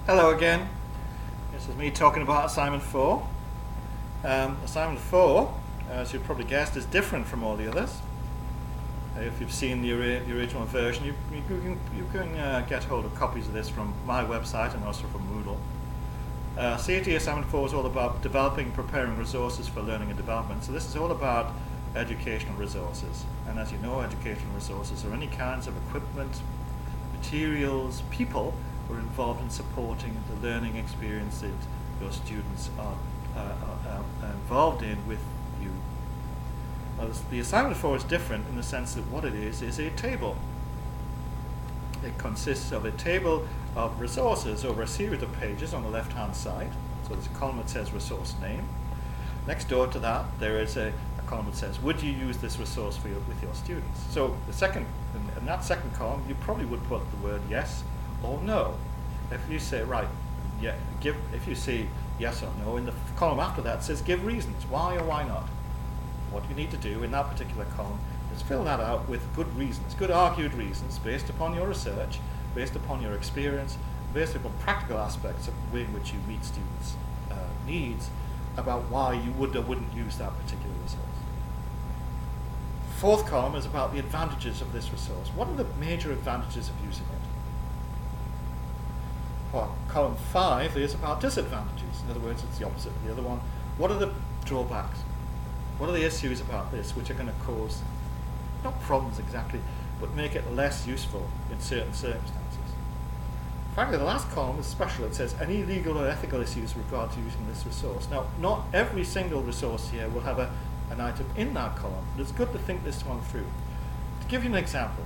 Hello again. This is me talking about Assignment 4. Assignment 4, as you've probably guessed, is different from all the others. If you've seen the original version, you can get hold of copies of this from my website and also from Moodle. CET Assignment 4 is all about developing and preparing resources for learning and development. So this is all about educational resources. And as you know, educational resources are any kinds of equipment, materials, people who are involved in supporting the learning experience that your students are involved in with you. The Assignment 4 is different in the sense that what it is a table. It consists of a table of resources over a series of pages on the left-hand side. So there's a column that says resource name. Next door to that, there is a column that says, would you use this resource with your students? So in that second column, you probably would put the word yes or no. If you say, right, yeah, if you say yes or no, in the column after that says give reasons, why or why not. What you need to do in that particular column is fill that out with good reasons, good argued reasons based upon your research, based upon your experience, based upon practical aspects of the way in which you meet students' needs about why you would or wouldn't use that particular resource. Fourth column is about the advantages of this resource. What are the major advantages of using it? Well, column 5 is about disadvantages. In other words, it's the opposite of the other one. What are the drawbacks? What are the issues about this which are going to cause, not problems exactly, but make it less useful in certain circumstances? Finally, the last column is special. It says any legal or ethical issues with regard to using this resource. Now, not every single resource here will have an item in that column, but it's good to think this one through. To give you an example,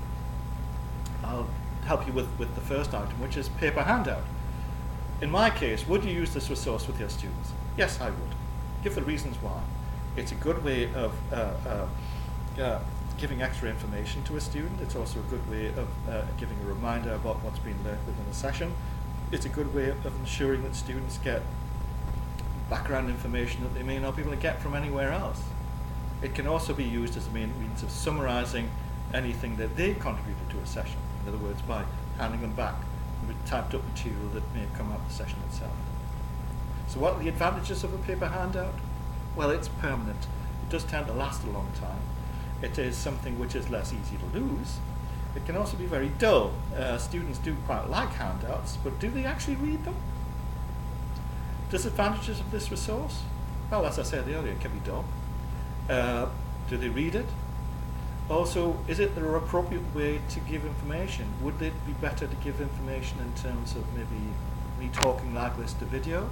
I'll help you with the first item, which is paper handout. In my case, would you use this resource with your students? Yes, I would. Give the reasons why. It's a good way of giving extra information to a student. It's also a good way of giving a reminder about what's been learned within a session. It's a good way of ensuring that students get background information that they may not be able to get from anywhere else. It can also be used as a means of summarizing anything that they contributed to a session. In other words, by handing them back with typed up material that may have come out of the session itself. So what are the advantages of a paper handout? Well, it's permanent. It does tend to last a long time. It is something which is less easy to lose. It can also be very dull. Students do quite like handouts, but do they actually read them? Disadvantages of this resource? Well, as I said earlier, it can be dull. Do they read it? Also, is it the appropriate way to give information? Would it be better to give information in terms of maybe me talking like this to video,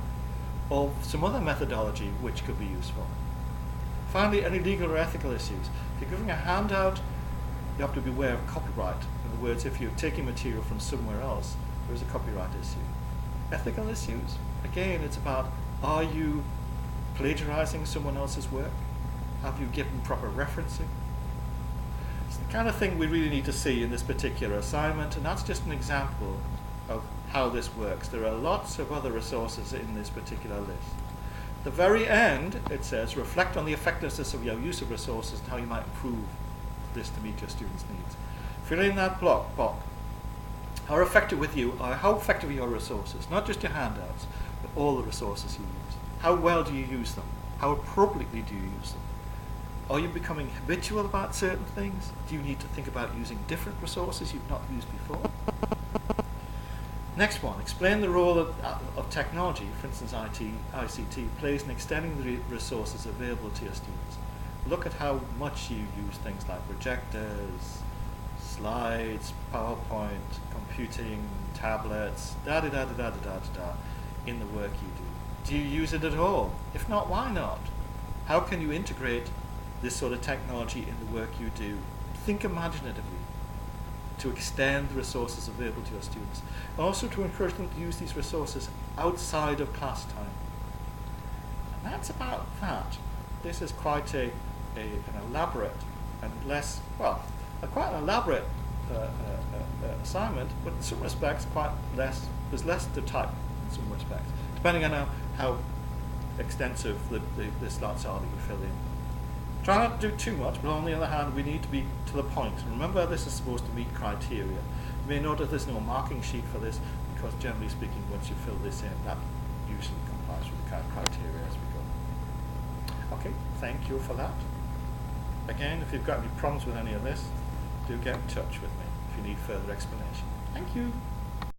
or some other methodology which could be useful? Finally, any legal or ethical issues. If you're giving a handout, you have to be aware of copyright. In other words, if you're taking material from somewhere else, there is a copyright issue. Ethical issues, again, it's about, are you plagiarizing someone else's work? Have you given proper referencing? It's the kind of thing we really need to see in this particular assignment, and that's just an example of how this works. There are lots of other resources in this particular list. At the very end, it says, reflect on the effectiveness of your use of resources and how you might improve this to meet your students' needs. Fill in that box. How effective are your resources? Not just your handouts, but all the resources you use. How well do you use them? How appropriately do you use them? Are you becoming habitual about certain things? Do you need to think about using different resources you've not used before? Next one, explain the role of technology, for instance ICT, plays in extending the resources available to your students. Look at how much you use things like projectors, slides, PowerPoint, computing, tablets, in the work you do. Do you use it at all? If not, why not? How can you integrate this sort of technology in the work you do? Think imaginatively to extend the resources available to your students, and also to encourage them to use these resources outside of class time. And that's about that. This is quite an elaborate and quite an elaborate assignment, but in some respects there's less to type in some respects, depending on how extensive the slots are that you fill in. Try not to do too much, but on the other hand, we need to be to the point. Remember, this is supposed to meet criteria. You may notice there's no marking sheet for this. because generally speaking, once you fill this in, that usually complies with the criteria as we go. Okay, thank you for that. Again, if you've got any problems with any of this, do get in touch with me if you need further explanation. Thank you.